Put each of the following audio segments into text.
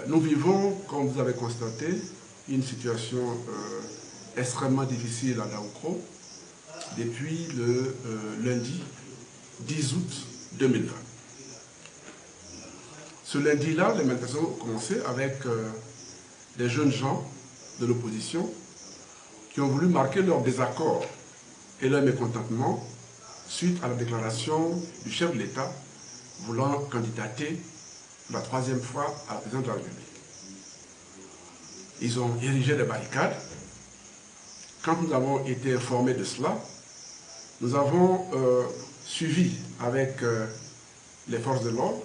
Nous vivons, comme vous avez constaté, une situation extrêmement difficile à Daoukro depuis le lundi 10 août 2020. Ce lundi-là, les manifestations ont commencé avec des jeunes gens de l'opposition qui ont voulu marquer leur désaccord et leur mécontentement suite à la déclaration du chef de l'État voulant candidater pour la 3e fois à la présidence de la République. Ils ont érigé des barricades. Quand nous avons été informés de cela, nous avons suivi avec les forces de l'ordre,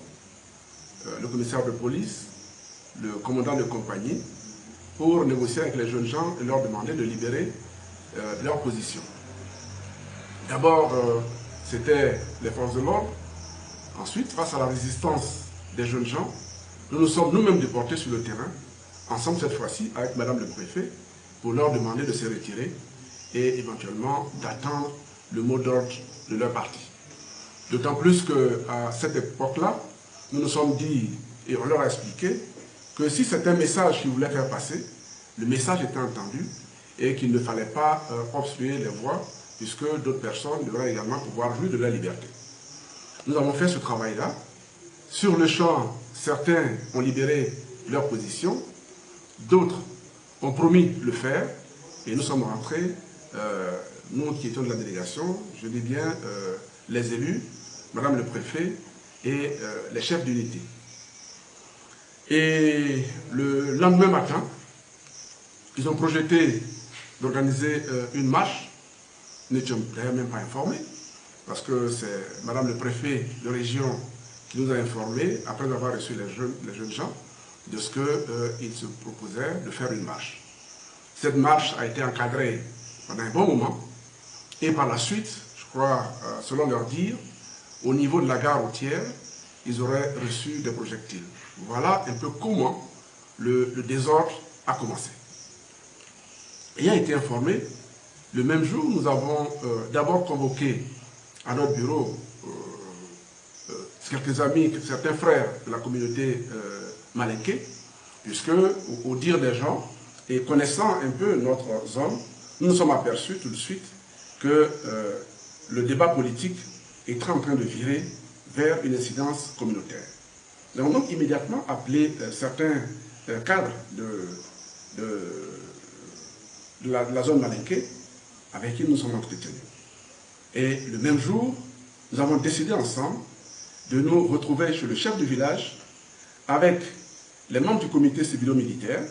le commissaire de police, le commandant de compagnie, pour négocier avec les jeunes gens et leur demander de libérer leur position. D'abord, c'était les forces de l'ordre. Ensuite, face à la résistance des jeunes gens, nous nous sommes nous-mêmes déportés sur le terrain, ensemble cette fois-ci avec Madame le Préfet, pour leur demander de se retirer et éventuellement d'attendre le mot d'ordre de leur parti. D'autant plus qu'à cette époque-là, nous nous sommes dit, et on leur a expliqué, que si c'est un message qu'ils voulaient faire passer, le message était entendu et qu'il ne fallait pas obstruer les voies, puisque d'autres personnes devraient également pouvoir jouir de leur liberté. Nous avons fait ce travail-là. Sur le champ, certains ont libéré leur position, d'autres ont promis le faire, et nous sommes rentrés, nous qui étions de la délégation, je dis bien les élus, Madame le Préfet et les chefs d'unité. Et le lendemain matin, ils ont projeté d'organiser une marche. Nous n'étions d'ailleurs même pas informés, parce que c'est Madame le Préfet de région qui nous a informés, après avoir reçu les jeunes gens, de ce qu'ils se proposaient de faire une marche. Cette marche a été encadrée pendant un bon moment, et par la suite, je crois, selon leur dire, au niveau de la gare routière, ils auraient reçu des projectiles. Voilà un peu comment le désordre a commencé. Ayant été informés, le même jour, nous avons d'abord convoqué à notre bureau quelques amis, certains frères de la communauté malinké, puisque, au dire des gens, et connaissant un peu notre zone, nous nous sommes aperçus tout de suite que le débat politique est en train de virer vers une incidence communautaire. Nous avons donc immédiatement appelé certains cadres de la zone malinké avec qui nous sommes entretenus. Et le même jour, nous avons décidé ensemble de nous retrouver chez le chef du village avec les membres du comité civilo-militaire,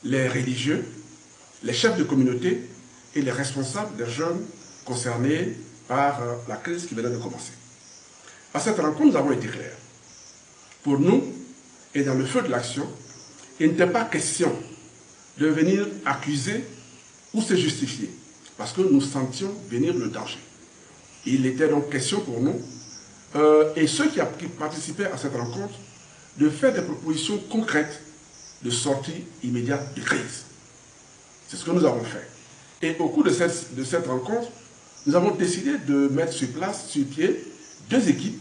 les religieux, les chefs de communauté et les responsables des jeunes concernés par la crise qui venait de commencer. À cette rencontre, nous avons été clairs. Pour nous, et dans le feu de l'action, il n'était pas question de venir accuser ou se justifier, parce que nous sentions venir le danger. Il était donc question pour nous, et ceux qui participaient à cette rencontre, de faire des propositions concrètes de sortie immédiate de crise. C'est ce que nous avons fait. Et au cours de cette rencontre, nous avons décidé de mettre sur pied deux équipes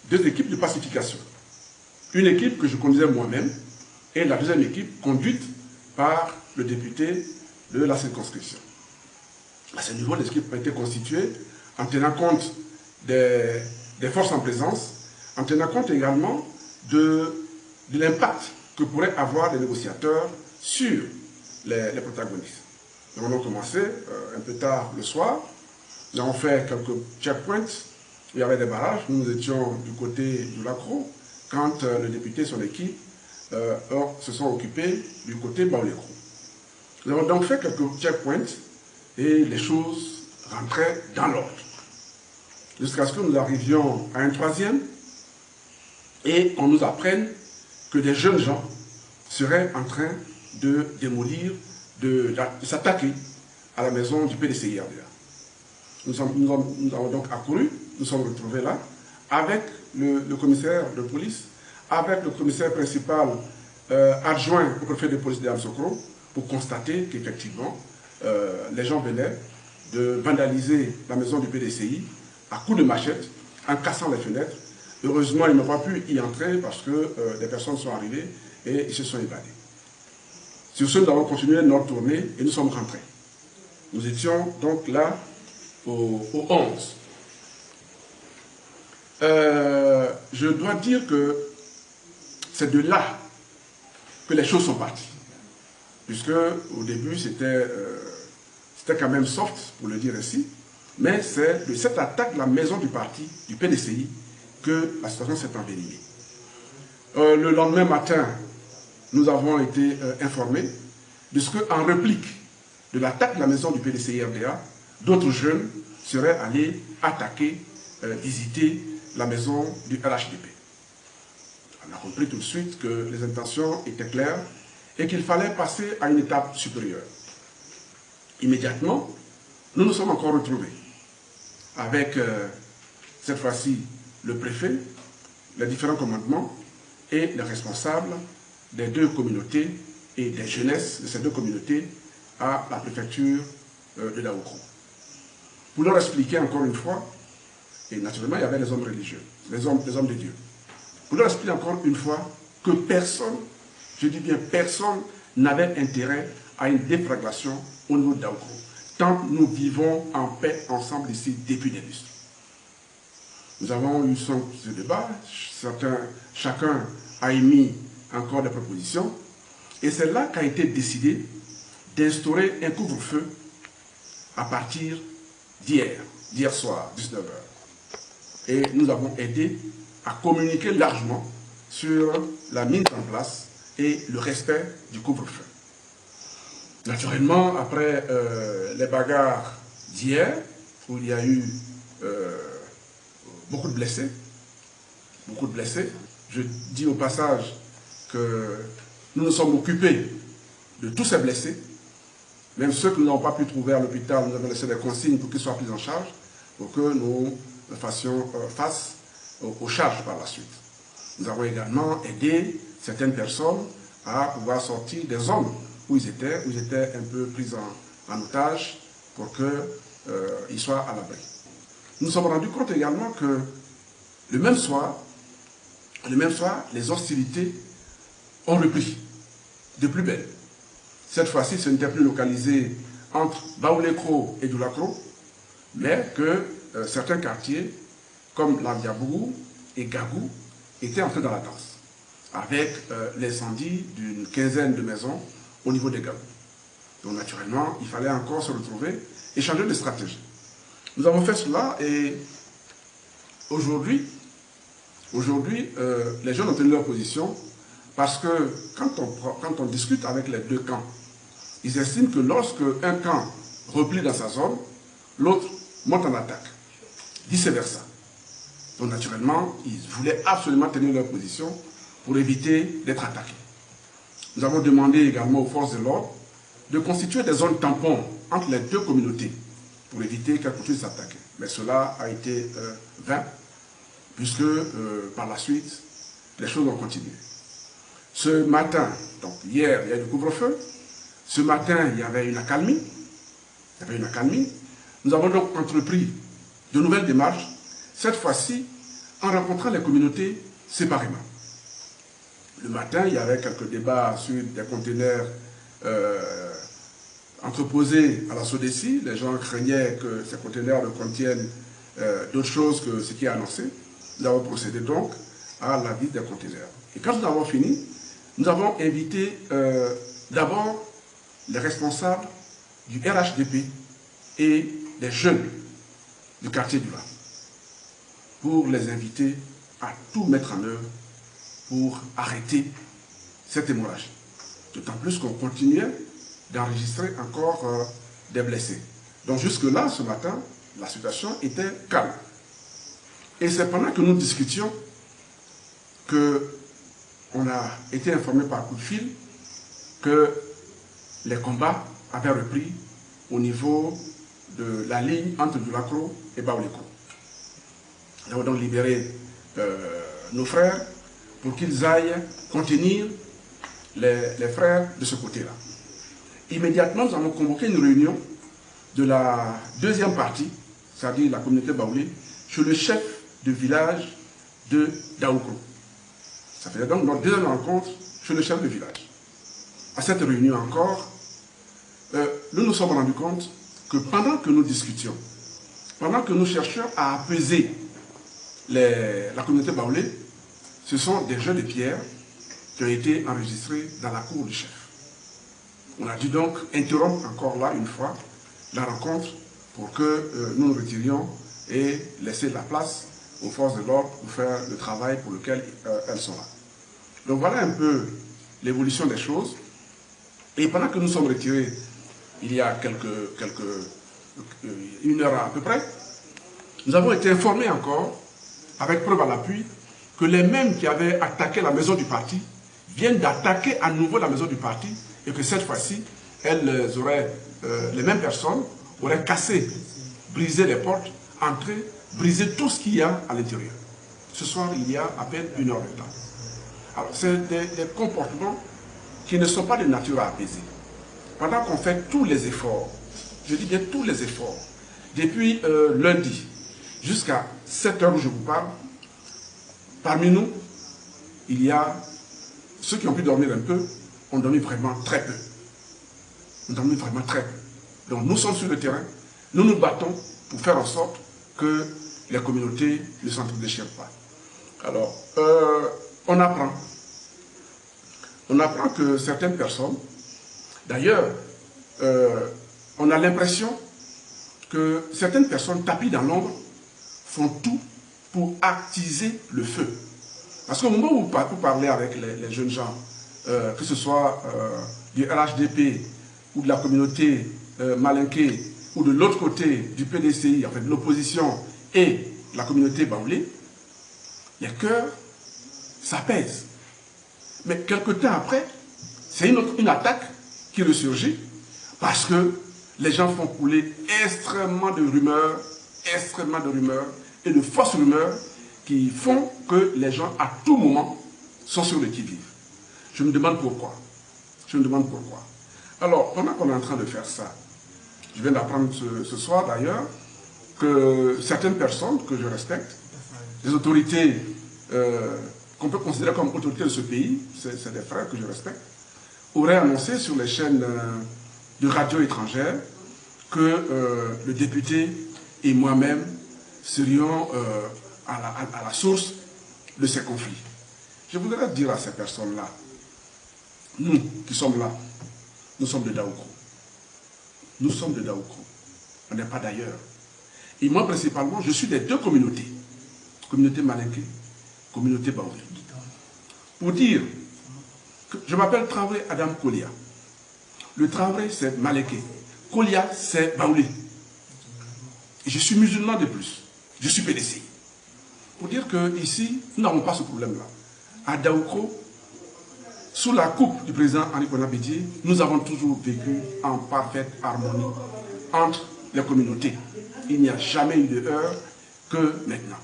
de pacification. Une équipe que je conduisais moi-même et la deuxième équipe conduite par le député de la circonscription. À ce niveau, les équipes ont été constituées en tenant compte des forces en présence, en tenant compte également de l'impact que pourraient avoir les négociateurs sur les protagonistes. Nous avons commencé un peu tard le soir. Nous avons fait quelques checkpoints où il y avait des barrages. Nous étions du côté du Lacro quand le député et son équipe se sont occupés du côté Baolécro. Nous avons donc fait quelques checkpoints et les choses rentraient dans l'ordre. Jusqu'à ce que nous arrivions à un troisième et on nous apprenne que des jeunes gens seraient en train de démolir, de s'attaquer à la maison du PDCI RDA. Nous avons donc accouru, nous sommes retrouvés là, avec le commissaire de police, avec le commissaire principal adjoint au préfet de police de Amsokro, pour constater qu'effectivement, les gens venaient de vandaliser la maison du PDCI à coups de machette, en cassant les fenêtres. Heureusement, ils n'ont pas pu y entrer parce que des personnes sont arrivées et ils se sont évadés. Sur ce, nous avons continué notre tournée et nous sommes rentrés. Nous étions donc là au 11. Je dois dire que c'est de là que les choses sont parties. Puisque au début, c'était quand même soft, pour le dire ainsi, mais c'est de cette attaque de la maison du parti, du PDCI, que la situation s'est envenimée. Le lendemain matin, nous avons été informés de ce qu'en réplique de l'attaque de la maison du PDCI-RDA, d'autres jeunes seraient allés attaquer, visiter la maison du RHDP. On a compris tout de suite que les intentions étaient claires et qu'il fallait passer à une étape supérieure. Immédiatement, nous nous sommes encore retrouvés avec, cette fois-ci, le préfet, les différents commandements et les responsables des deux communautés et des jeunesses de ces deux communautés à la préfecture de Daoukro. Pour leur expliquer encore une fois, et naturellement il y avait les hommes religieux, les hommes de Dieu, pour leur expliquer encore une fois que personne, je dis bien personne, n'avait intérêt à une déflagration au niveau de Daoukro, tant nous vivons en paix ensemble ici depuis des lustres. Nous avons eu ce débat, chacun a émis encore des propositions, et c'est là qu'a été décidé d'instaurer un couvre-feu à partir d'hier soir, 19h. Et nous avons aidé à communiquer largement sur la mise en place et le respect du couvre-feu. Naturellement, après les bagarres d'hier, où il y a eu beaucoup de blessés, je dis au passage que nous nous sommes occupés de tous ces blessés, même ceux que nous n'avons pas pu trouver à l'hôpital, nous avons laissé des consignes pour qu'ils soient pris en charge, pour que nous fassions face aux charges par la suite. Nous avons également aidé certaines personnes à pouvoir sortir des zones où ils étaient un peu pris en otage pour qu'ils soient à l'abri. Nous nous sommes rendus compte également que le même soir, les hostilités ont repris de plus belle. Cette fois-ci, ce n'était plus localisé entre Baoulekro et Doulakro, mais que certains quartiers, comme Landiabourou et Gagou, étaient entrés dans la danse, avec l'incendie d'une quinzaine de maisons au niveau des Gagou. Donc naturellement, il fallait encore se retrouver et changer de stratégie. Nous avons fait cela et aujourd'hui, les jeunes ont tenu leur position parce que quand on discute avec les deux camps, ils estiment que lorsque un camp replie dans sa zone, l'autre monte en attaque. Vice-versa. Donc naturellement, ils voulaient absolument tenir leur position pour éviter d'être attaqués. Nous avons demandé également aux forces de l'ordre de constituer des zones tampons entre les deux communautés pour éviter qu'elles puissent s'attaquer. Mais cela a été vain, puisque par la suite, les choses ont continué. Ce matin, donc hier, il y a eu le couvre-feu. Ce matin, il y avait une accalmie. Nous avons donc entrepris de nouvelles démarches, cette fois-ci en rencontrant les communautés séparément. Le matin, il y avait quelques débats sur des conteneurs entreposés à la SODECI. Les gens craignaient que ces conteneurs ne contiennent d'autres choses que ce qui est annoncé. Nous avons procédé donc à la visite des conteneurs. Et quand nous avons fini, nous avons invité d'abord les responsables du RHDP et des jeunes du quartier du Var pour les inviter à tout mettre en œuvre pour arrêter cette hémorragie. D'autant plus qu'on continuait d'enregistrer encore des blessés. Donc jusque-là, ce matin, la situation était calme. Et c'est pendant que nous discutions qu'on a été informé par coup de fil que les combats avaient repris au niveau de la ligne entre Doulakro et Baoulekro. Nous avons donc libéré nos frères pour qu'ils aillent contenir les frères de ce côté-là. Immédiatement, nous avons convoqué une réunion de la deuxième partie, c'est-à-dire la communauté Baoulé, chez le chef de village de Daoukro. Ça faisait donc notre deuxième rencontre chez le chef de village. À cette réunion encore, nous nous sommes rendus compte que pendant que nous discutions, pendant que nous cherchions à apaiser la communauté baoulé, ce sont des jeux de pierre qui ont été enregistrés dans la cour du chef. On a dû donc interrompre encore là une fois la rencontre pour que nous nous retirions et laisser la place aux forces de l'ordre pour faire le travail pour lequel elles sont là. Donc voilà un peu l'évolution des choses. Et pendant que nous sommes retirés, il y a une heure à peu près, nous avons été informés encore, avec preuve à l'appui, que les mêmes qui avaient attaqué la maison du parti viennent d'attaquer à nouveau la maison du parti et que cette fois-ci, les mêmes personnes auraient cassé, brisé les portes, entré, brisé tout ce qu'il y a à l'intérieur. Ce soir, il y a à peine une heure de temps. Alors, c'est des comportements qui ne sont pas de nature à apaiser. Pendant qu'on fait tous les efforts, je dis bien tous les efforts, depuis lundi jusqu'à 7 heures où je vous parle, parmi nous, il y a ceux qui ont pu dormir un peu, ont dormi vraiment très peu. Ont dormi vraiment très peu. Donc nous sommes sur le terrain, nous nous battons pour faire en sorte que les communautés ne s'entre-déchirent pas. Alors, on apprend que certaines personnes, d'ailleurs, on a l'impression que certaines personnes tapis dans l'ombre font tout pour attiser le feu. Parce qu'au moment où vous parlez avec les jeunes gens, que ce soit du RHDP ou de la communauté malinké, ou de l'autre côté du PDCI, en fait de l'opposition et la communauté baoulé, les cœurs s'apaisent. Mais quelque temps après, c'est une attaque qui ressurgit parce que les gens font couler extrêmement de rumeurs et de fausses rumeurs qui font que les gens, à tout moment, sont sur le qui-vive. Je me demande pourquoi. Alors, pendant qu'on est en train de faire ça, je viens d'apprendre ce soir d'ailleurs que certaines personnes que je respecte, des autorités qu'on peut considérer comme autorités de ce pays, c'est des frères que je respecte, auraient annoncé sur les chaînes de radio étrangères que le député et moi-même serions à la source de ces conflits. Je voudrais dire à ces personnes-là, nous qui sommes là, nous sommes de Daoukro. Nous sommes de Daoukro. On n'est pas d'ailleurs. Et moi, principalement, je suis des deux communautés. Communauté malinké, communauté baoulé. Pour dire que je m'appelle Traoré Adam Kolia. Le Traoré, c'est malinké. Kolia, c'est baoulé. Et je suis musulman de plus. Je suis PDC. Pour dire qu'ici, nous n'avons pas ce problème-là. À Daoukro, sous la coupe du président Henri Konan Bédié, nous avons toujours vécu en parfaite harmonie entre les communautés. Il n'y a jamais eu de heurts que maintenant.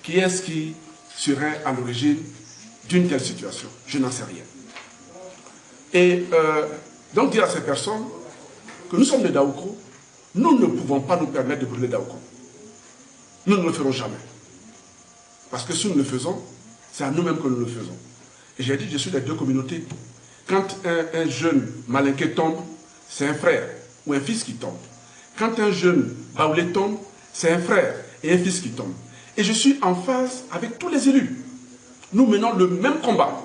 Qui est-ce qui serait à l'origine d'une telle situation? Je n'en sais rien. Et donc dire à ces personnes que nous sommes de Daoukro, nous ne pouvons pas nous permettre de brûler Daoukro. Nous ne le ferons jamais. Parce que si nous le faisons, c'est à nous-mêmes que nous le faisons. Et j'ai dit, je suis des deux communautés. Quand un jeune malinké tombe, c'est un frère ou un fils qui tombe. Quand un jeune baoulé tombe, c'est un frère et un fils qui tombe. Et je suis en phase avec tous les élus. Nous menons le même combat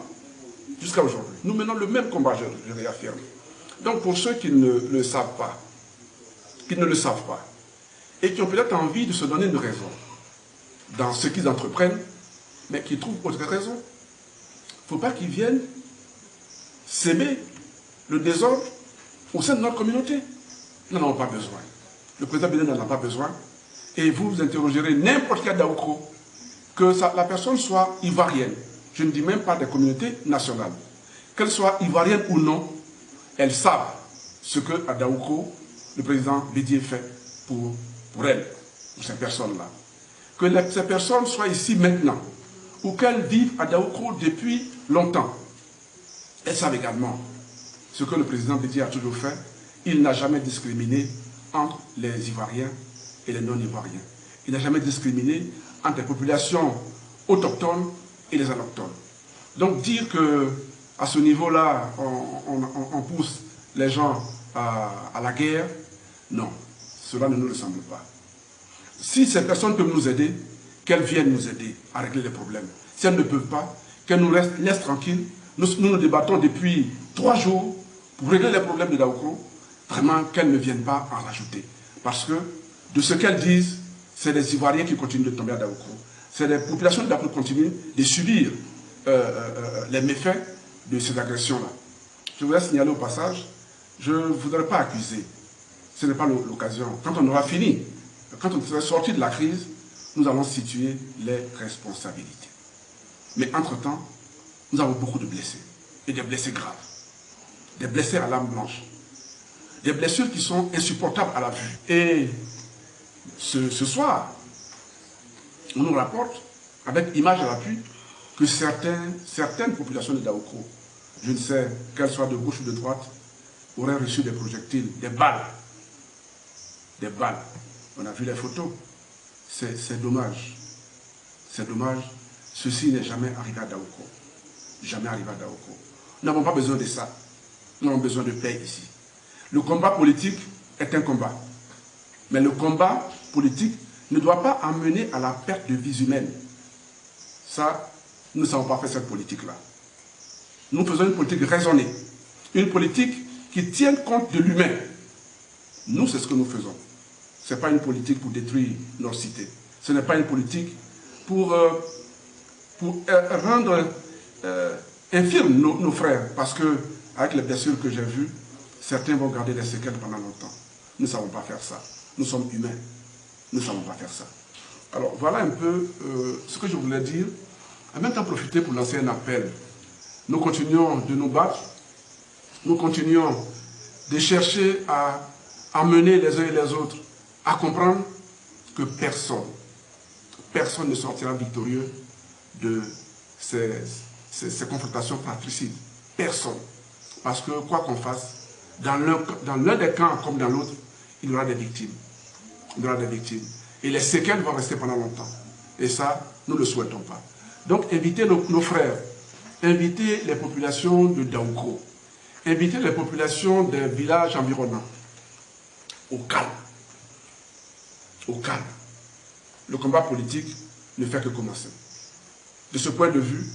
jusqu'à aujourd'hui. Nous menons le même combat, je réaffirme. Donc pour ceux qui ne le savent pas, et qui ont peut-être envie de se donner une raison dans ce qu'ils entreprennent, mais qui trouvent autre raison, il ne faut pas qu'ils viennent s'aimer le désordre au sein de notre communauté. Nous n'en avons pas besoin. Le président Bénin n'en a pas besoin. Et vous interrogerez n'importe quel Daoukro, que la personne soit ivoirienne. Je ne dis même pas des communautés nationales. Qu'elle soit ivoirienne ou non, elles savent ce que à Daoukro, le président Bédié fait pour elles, pour ces personnes-là. Que ces personnes soient ici maintenant, ou qu'elles vivent à Daoukro depuis longtemps. Elles savent également ce que le président Bédié a toujours fait. Il n'a jamais discriminé entre les Ivoiriens et les non-Ivoiriens. Il n'a jamais discriminé entre les populations autochtones et les allochtones. Donc dire que à ce niveau-là, on pousse les gens à la guerre. Non, cela ne nous ressemble pas. Si ces personnes peuvent nous aider, qu'elles viennent nous aider à régler les problèmes. Si elles ne peuvent pas, qu'elles nous laissent tranquilles. Nous débattons depuis 3 jours pour régler les problèmes de Daoukro. Vraiment, qu'elles ne viennent pas en rajouter. Parce que, de ce qu'elles disent, c'est les Ivoiriens qui continuent de tomber à Daoukro. C'est les populations de Daoukro qui continuent de subir les méfaits de ces agressions-là. Je voudrais signaler au passage, je ne voudrais pas accuser. Ce n'est pas l'occasion. Quand on aura fini, quand on sera sorti de la crise, nous allons situer les responsabilités. Mais entre-temps, nous avons beaucoup de blessés. Et des blessés graves. Des blessés à l'âme blanche. Des blessures qui sont insupportables à la vue. Et ce soir, on nous rapporte, avec image à l'appui, que certaines populations de Daoukro, je ne sais qu'elles soient de gauche ou de droite, auraient reçu des projectiles, des balles. Des balles. On a vu les photos. C'est dommage. C'est dommage. Ceci n'est jamais arrivé à Daoukro. Jamais arrivé à Daoukro. Nous n'avons pas besoin de ça. Nous avons besoin de paix ici. Le combat politique est un combat. Mais le combat politique ne doit pas amener à la perte de vies humaines. Ça, nous ne savons pas faire cette politique-là. Nous faisons une politique raisonnée. Une politique qui tienne compte de l'humain. Nous, c'est ce que nous faisons. Ce n'est pas une politique pour détruire nos cités. Ce n'est pas une politique pour rendre infirmes nos frères. Parce que, avec les blessures que j'ai vues, certains vont garder des séquelles pendant longtemps. Nous ne savons pas faire ça. Nous sommes humains. Nous ne savons pas faire ça. Alors, voilà un peu ce que je voulais dire. En même temps, profiter pour lancer un appel. Nous continuons de nous battre. Nous continuons de chercher à mener les uns et les autres à comprendre que personne ne sortira victorieux de ces confrontations fratricides. Personne. Parce que quoi qu'on fasse, dans l'un des camps comme dans l'autre, il y aura des victimes. Il y aura des victimes. Et les séquelles vont rester pendant longtemps. Et ça, nous ne le souhaitons pas. Donc, invitez nos frères, invitez les populations de Daoukro, invitez les populations des villages environnants au calme. Au calme. Le combat politique ne fait que commencer. De ce point de vue,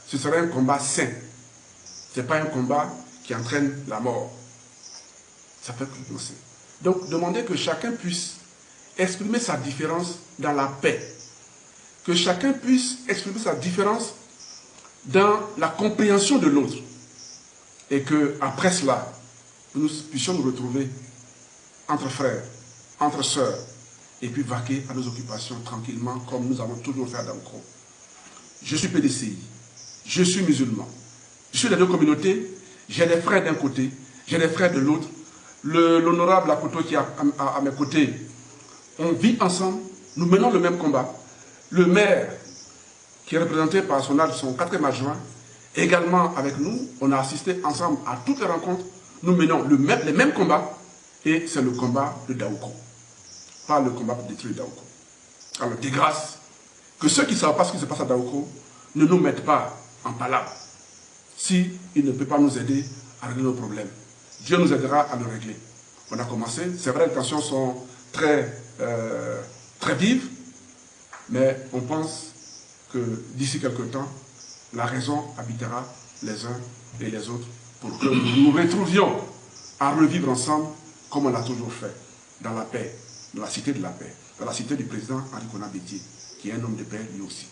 ce serait un combat sain. Ce n'est pas un combat qui entraîne la mort. Ça fait que commencer. Donc, demandez que chacun puisse exprimer sa différence dans la paix. Que chacun puisse exprimer sa différence dans la compréhension de l'autre. Et qu'après cela, nous puissions nous retrouver entre frères, entre sœurs, et puis vaquer à nos occupations tranquillement, comme nous avons toujours fait à Daoukro. Je suis PDCI, je suis musulman, je suis des deux communautés, j'ai des frères d'un côté, j'ai des frères de l'autre. L'honorable Akoto qui est à mes côtés, on vit ensemble, nous menons le même combat. Le maire, qui est représenté par son 4e adjoint, également avec nous, on a assisté ensemble à toutes les rencontres, nous menons les mêmes combats, et c'est le combat de Daoukro, pas le combat pour détruire Daoukro. Alors, de grâce, que ceux qui ne savent pas ce qui se passe à Daoukro ne nous mettent pas en palabre, s'ils ne peuvent pas nous aider à régler nos problèmes. Dieu nous aidera à le régler. On a commencé, c'est vrai, les tensions sont très vives, mais on pense que d'ici quelque temps, la raison habitera les uns et les autres pour que nous nous retrouvions à revivre ensemble comme on l'a toujours fait, dans la paix, dans la cité de la paix, dans la cité du président Henri Konan Bédié, qui est un homme de paix lui aussi.